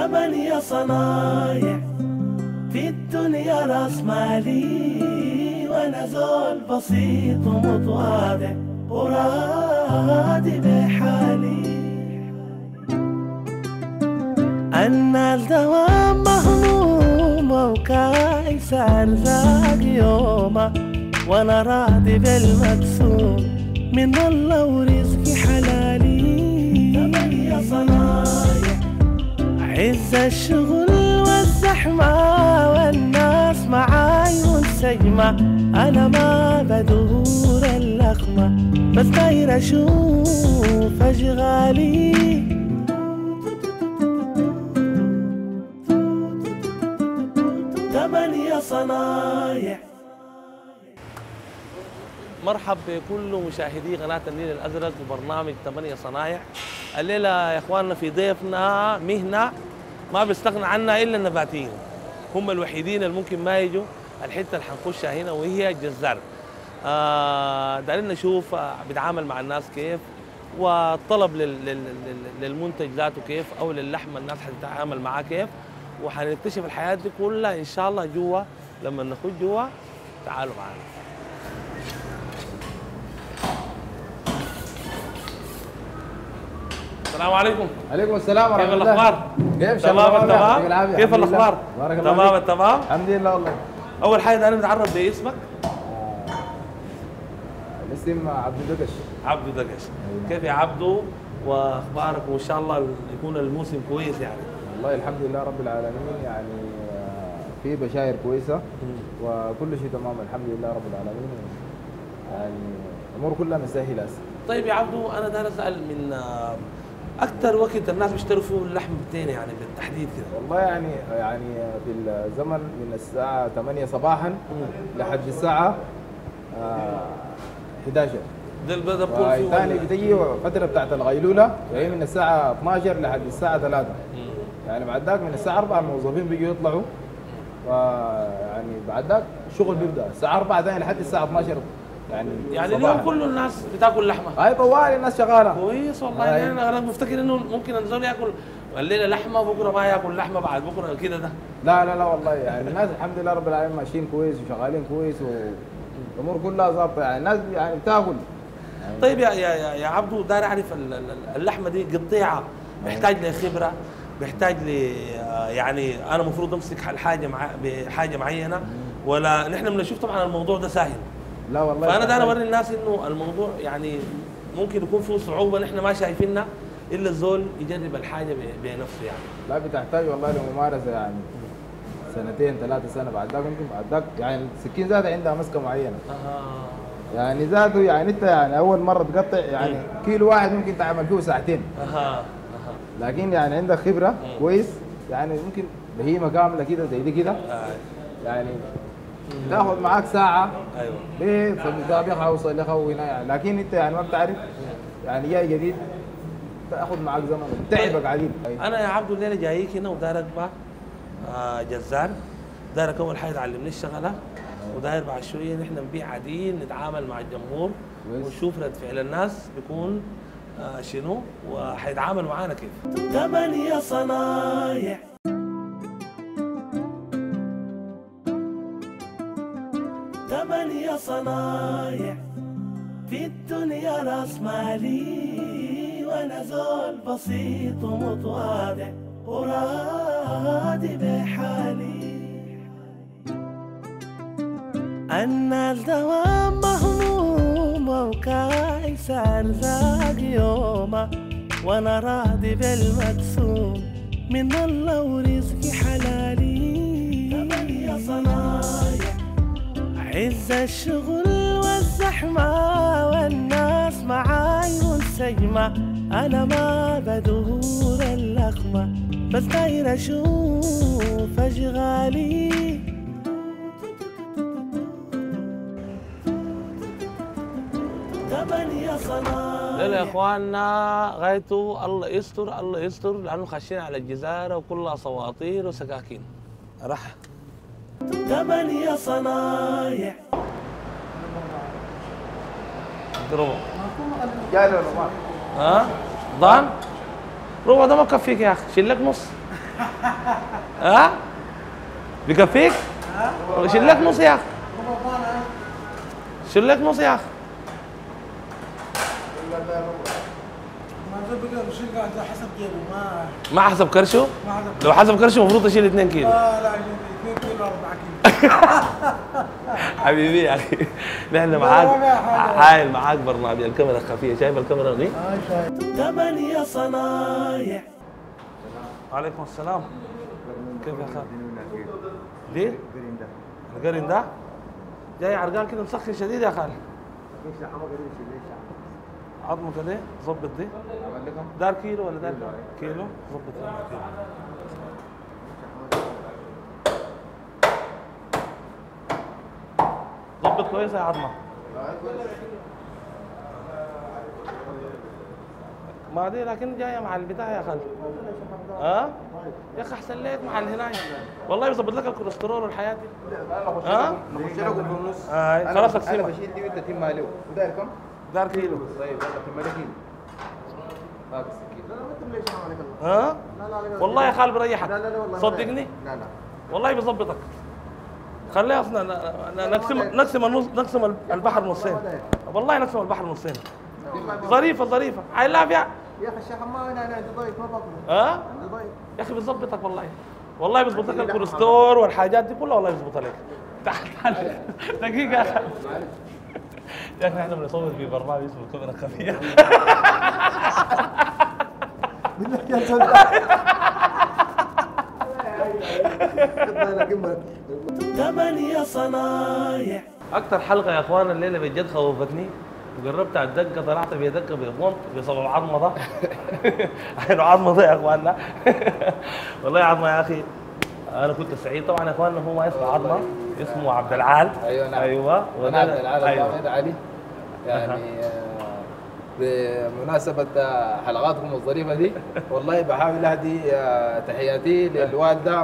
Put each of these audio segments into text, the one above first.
ثمانية صنايع في الدنيا راس مالي، وانا زول بسيط ومتواضع وراضي بحالي. أنا الدوام مهمومة وكايسة أرزاق يومة، وانا راضي بالمقسوم من الله ورزقي حلالي. ثمانية صنايع عز الشغل والزحمة والناس معاي منسجمة، أنا ما بدور اللخمة بس داير أشوف أشغالي. ثمانية صنايع. مرحب بكل مشاهدي قناة النيل الأزرق وبرنامج 8 صنايع. الليلة يا إخواننا في ضيفنا مهنة ما بيستغنى عنها إلا النباتيين، هم الوحيدين اللي ممكن ما يجوا الحتة اللي حنخشها هنا وهي الجزار. دارين نشوف بيتعامل مع الناس كيف، والطلب للمنتج ذاته كيف، أو للحمة الناس حتتعامل معاه كيف، وحنكتشف الحياة دي كلها إن شاء الله جوا. لما نخش جوا تعالوا معنا. السلام عليكم. عليكم السلام ورحمة الله. كيف الأخبار؟ كيف تمام تمام؟ كيف الأخبار؟ بارك الله تمام فيك. تمام؟ الحمد لله والله. أول حاجة أنا نتعرف باسمك. الاسم عبد دقش. عبدو دقش. كيف يا عبدو؟ وأخبارك؟ وإن شاء الله يكون الموسم كويس يعني. والله الحمد لله رب العالمين، يعني في بشاير كويسة وكل شيء تمام الحمد لله رب العالمين، يعني الأمور كلها مسهلة هسه. طيب يا عبدو، أنا داير أسأل من أكثر وقت الناس بيشتروا فيه اللحم بالتين يعني بالتحديد كده؟ والله يعني في الزمن من الساعة 8 صباحا لحد الساعة 11. ده البدء بكون فيه ثاني بتجي فترة بتاعت الغيلولة هي من الساعة 12 لحد الساعة 3. يعني بعد ذاك من الساعة 4 الموظفين بيجوا يطلعوا، ويعني بعد ذاك الشغل بيبدأ الساعة 4 ثاني لحد الساعة 12 يعني اليوم كله الناس بتاكل لحمة. هاي طوالي الناس شغالة كويس والله. يعني أنا بفتكر إنه ممكن الزول ياكل الليلة لحمة بكرة ما ياكل لحمة بعد بكرة كده ده. لا لا لا والله، يعني الناس الحمد لله رب العالمين ماشيين كويس وشغالين كويس والأمور كلها ظابطة، يعني الناس يعني بتاكل. طيب يا عبدو، داير أعرف اللحمة دي قطيعة بيحتاج لخبرة، بيحتاج ل يعني أنا المفروض أمسك الحاجة بحاجة معينة، ولا نحن بنشوف طبعا الموضوع ده سهل؟ لا والله. فأنا داير أوري الناس إنه الموضوع يعني ممكن يكون فيه صعوبة نحن ما شايفينها إلا الزول يجرب الحاجة بنفسه يعني. لا بتحتاج والله لممارسة، يعني 2 3 سنة بعد ذاك ممكن بعد ذاك يعني السكين ذاتها عندها مسكة معينة. يعني ذاته يعني انت يعني اول مره تقطع يعني كيلو واحد ممكن تعمل فيه ساعتين. لكن يعني عندك خبره كويس، يعني ممكن بهيمه كامله كده زي دي كده يعني تاخذ معاك ساعه. ايوه ليه فالمطابخ اوصل لك هنا يعني، لكن انت يعني ما بتعرف يعني جاي جديد تاخذ معاك زمن تعبك عديد. انا يا عبدو الليله جايك هنا وداير اتبع جزار، دايرك اول حاجه تعلمني الشغله، وداير بعد شويه نحن نبيع عاديين نتعامل مع الجمهور ونشوف رد فعل الناس بيكون شنو وحيتعامل معانا كيف. 8 صنايع. 8 صنايع في الدنيا راس مالي، وانا زول بسيط ومتواضع وراضي بحالي. أنا الدوام مهمومة وكايسة أرزاق يومة، وأنا راضي بالمقسوم من الله ورزقي حلالي. 8 صنايع عز الشغل والزحمة والناس معاي منسجمة، أنا ما بدور اللخمة بس داير أشوف أشغالي. لا يا اخواننا، غايته الله يستر الله يستر، لانه خاشين على الجزاره وكلها سواطير وسكاكين. راح 8 صنايع. ربع جاي له ربع. ضان ربع ده ما بكفيك يا اخي، شيل لك نص. ها؟ بكفيك؟ شيل لك نص يا اخي. شيل لك نص يا اخي. حسب جيبه ما حسب كرشه؟ ما حسب. لو حسب كرشه المفروض اشيل 2 كيلو. لا 2 كيلو 4 كيلو. حبيبي يا اخي نحن معاك. عايل معاك برنامج الكاميرا الخفيه، شايف الكاميرا دي؟ شايف. 8 صنايع. وعليكم السلام. كيف يا خالد؟ دي؟ القرن ده؟ جاي عرقان كده مسخن شديد يا خالد. عظمه كده ظبط دي. دار كيلو ولا دار كيلو؟ ظبط كيلو. ظبط كويس يا عظمه. ما دي لكن جايه مع البتاع يا خالد. ها؟ يا اخي احسن لك مع الهنايه. والله بيظبط لك الكوليسترول والحياه دي. ها؟ نخش لكم في النص. خلاص اقسمها. انا بشيل دي وانت تتم له. وداير كم؟ دار كيلو. طيب يلا تتم له كيلو. هاك السكين. ها؟ والله يا خالد بريحك. صدقني؟ لا لا والله بيظبطك. خليها اصلا نقسم البحر نصين. والله نقسم البحر نصين. ظريفه عايل لها فيها. يا اخي الشيخ ما انا عندي ضيف ما باكله. ها؟ عندي ضيف. يا اخي بيظبطك والله بيظبط لك الكوليسترول والحاجات دي كلها، والله بيظبطها لك. تعال دقيقه يا اخي. يا اخي احنا بنصور في برنامج اسمه الكاميرا الخفيه. بدك يا سلام. 8 صنايع. اكثر حلقه يا اخوان الليله بجد خوفتني وقربت على الدقه، طلعت بدقه ببونت بسبب عظمه ده. عينه عظمه ده يا اخواننا. والله عظمه يا اخي. انا كنت سعيد طبعا يا اخواننا. هو ما اسمه عظمه، اسمه عبد العال. ايوه نعم. ايوه انا عبد العال أيوة. علي. يعني بمناسبة حلقاتكم الظريفة دي والله بحاول أهدي تحياتي للوالدة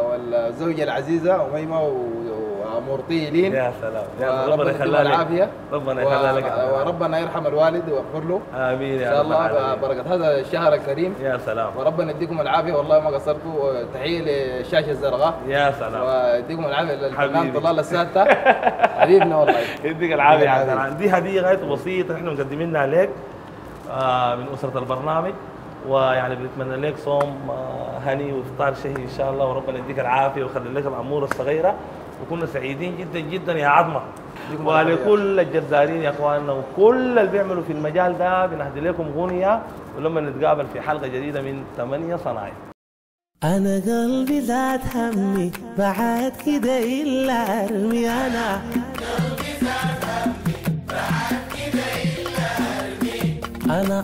والزوجة العزيزة أميمة ومرطي لين. يا سلام. ربنا يخليها العافية. ربنا يخليها لك. وربنا يرحم الوالد ويغفر له. امين يا ان شاء رب الله العالمين. بركة هذا الشهر الكريم. يا سلام. وربنا يديكم العافية والله ما قصرتوا. تحية للشاشة الزرقاء. يا سلام. ويديكم العافية للفنان حبيبي. طلال الساتة. حبيبنا والله. يديك العافيه يا عبد العال. دي هديه غايته بسيطه احنا مقدمينها لك من اسره البرنامج، ويعني بنتمنى لك صوم هني وافطار شهي ان شاء الله، وربنا يديك العافيه ويخلي لك الامور الصغيره، وكنا سعيدين جدا جدا يا عظمه. ولكل الجزارين يا اخواننا وكل اللي بيعملوا في المجال ده بنهدي لكم غنيه، ولما نتقابل في حلقه جديده من 8 صنايع. أنا قلبي زاد همي بعد كده إلا أرمي. أنا قلبي زاد همي بعد كده إلا أرمي. أنا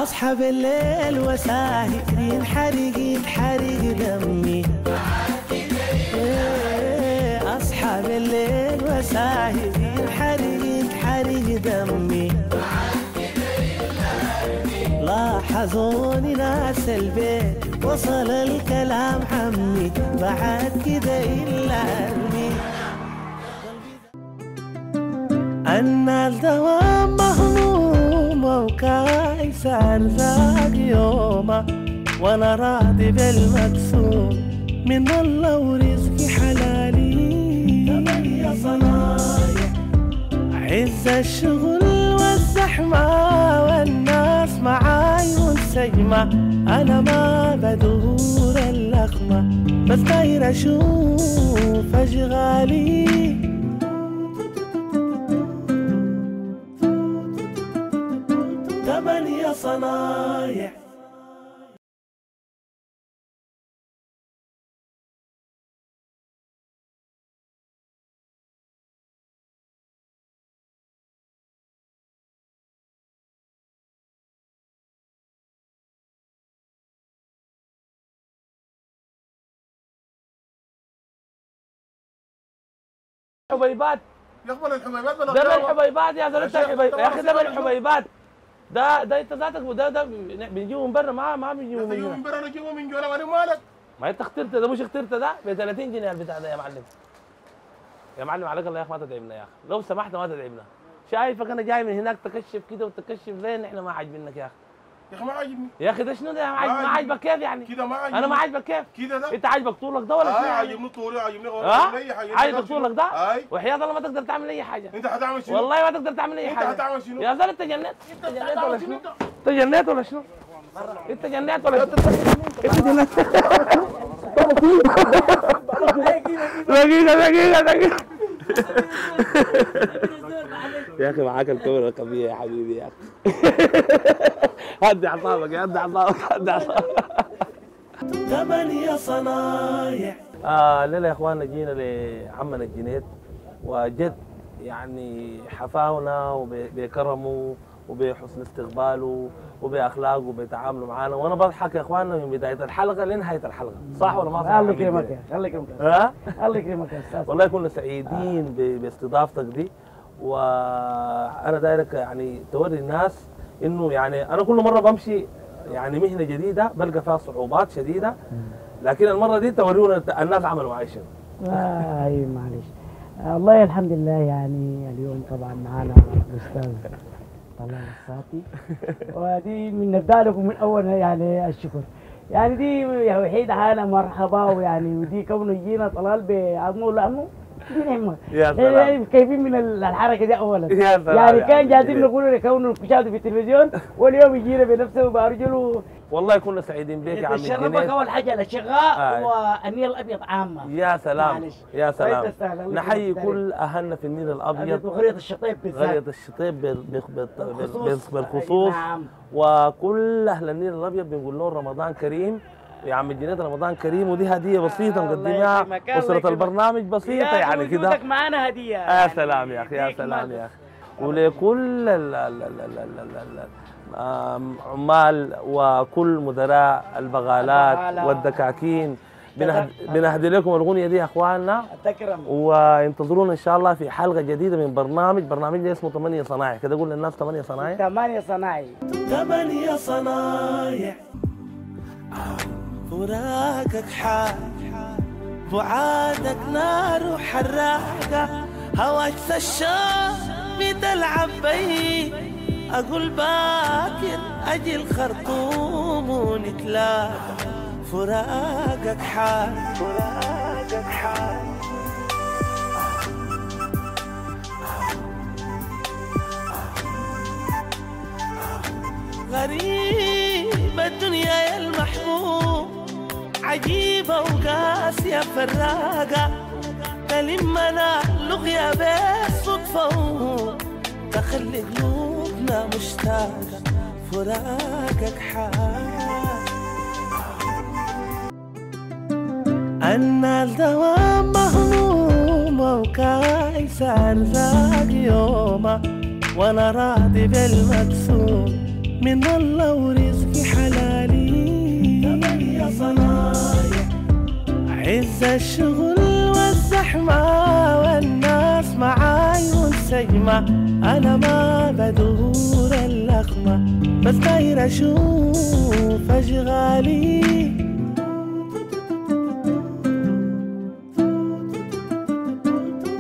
أصحى بالليل وساهر ينحرق دمي. أصحى بالليل وساهر ينحرق دمي. لاحظوني ناس البيت وصل الكلام عمي بعد كده إلا أرمي. أنا الدوام مهمومة وكايسة أرزاق يومة، وأنا راضي بالمقسوم من الله ورزقي حلالي. 8 صنايع. عز الشغل والزحمة والناس معاي منسجمة، أنا ما بدور اللخمة بس داير أشوف أشغالي. 8 صنايع. حبيبات. يقبل الحبيبات ولا ده من الحبيبات يا زلمه الحبيبات يا اخي، ده من الحبيبات. ده انت ذاتك ده بنجيبه من برا، ما بنجيبه من هنا. من برا نجيبه من جوله وانا مالك. ما انت اخترت ده، مش اخترت ده ب 30 جنيه البتاع ده يا معلم. يا معلم عليك الله يا اخي ما تتعبنا يا اخي، لو سمحت ما تتعبنا. شايفك انا جاي من هناك تكشف كده وتكشف زين، احنا ما عاجبينك يا اخي. يا اخي ما عاجبني يا اخي ده شنو ده؟ ما عاجبك كيف يعني؟ كده ما عاجبني انا ما عاجبك كيف؟ كده ده انت عاجبك طولك ده ولا شنو يعني؟ عاجبني طولي عاجبني اي حاجه. عاجبك طولك ده؟ اي وحياة الله ما تقدر تعمل اي حاجه. انت هتعمل شنو؟ والله ما تقدر تعمل اي انت حاجه. هتعمل شنو؟ يا زلمه انت جنيت؟ انت جنيت ولا شنو؟ انت جنيت ولا شنو؟ انت جنيت ولا شنو؟ انت جنيت. دقيقة يا اخي معاك الكاميرا القوية يا حبيبي يا اخي. هدي اعصابك هدي اعصابك هدي اعصابك. 8 صنايع. الليلة يا اخواننا جينا لعمنا الجنيد، وجد يعني حفاونا وبكرمه وبحسن استقباله وباخلاقه وبتعامله معنا، وانا بضحك يا اخواننا من بدايه الحلقه لنهايه الحلقه، صح ولا ما صح؟ الله يكرمك يا الله يكرمك الله يكرمك يا استاذ. والله كنا سعيدين باستضافتك دي، وانا دايرك يعني توري الناس انه يعني انا كل مره بمشي يعني مهنه جديده بلقى فيها صعوبات شديده، لكن المره دي توريونا الناس عملوا معي شنو. اي معلش. والله الحمد لله يعني اليوم طبعا معانا الاستاذ طلال الصافي، ودي من نبدا لكم من اول يعني الشكر. يعني دي وحيد حالة مرحبا، ويعني ودي كونه يجينا طلال بعظمه ولحمه دي نعمه. يا سلام. كيفين من الحركه دي اولا. يا سلام يعني كان جاهزين نقول كونه مشاهده في التلفزيون، واليوم يجينا بنفسه وبارجله. والله كنا سعيدين بك يا عم الجنيد. تشرفك اول حاجه الاشقاء والنيل الابيض عامه. يا سلام معلش. يا سلام. تستاهل. نحيي كل اهلنا في النيل الابيض وقريه الشطيب بالذات. قرية الشطيب بالخصوص. نعم. وكل اهل النيل الابيض بنقول لهم رمضان كريم يا عم الجنيد، رمضان كريم، ودي هديه بسيطه نقدمها اسره البرنامج، بسيطه يعني كده. وجودك معانا هديه. يا سلام يا اخي يا سلام يا اخي. ولكل عمال وكل مدراء البغالات والدكاكين بنهدي لكم الاغنيه دي يا اخواننا. تكرم. وانتظرونا ان شاء الله في حلقه جديده من برنامجنا اسمه 8 صنايع. كده قول للناس 8 صنايع. 8 صنايع. 8 صنايع. فراقك حال، بعادك نار وحراقة، هواك الشام بتلعب بي، أقول باكر أجي الخرطوم ونتلاقى. فراقك حال، فراقك حال. غريب الدنيا يا المحبوب، عجيبة وقاسية فراقة، تلمنا لغية بالصدفة تخلي قلوبنا مشتاقة. فراقك حال. أنا الدوام مهمومة وكايسة أرزاق يومة، وأنا راضي بالمقسوم من الله ورزقي حلالي. 8 صنايع. عز الشغل والزحمة والناس معاي والسجمة، أنا ما بدور اللخمة بس داير أشوف أشغالي.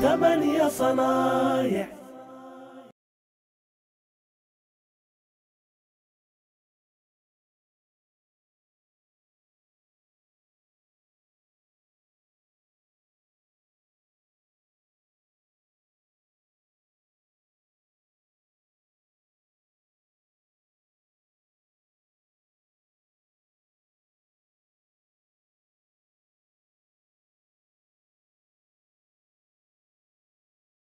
8 صنايع.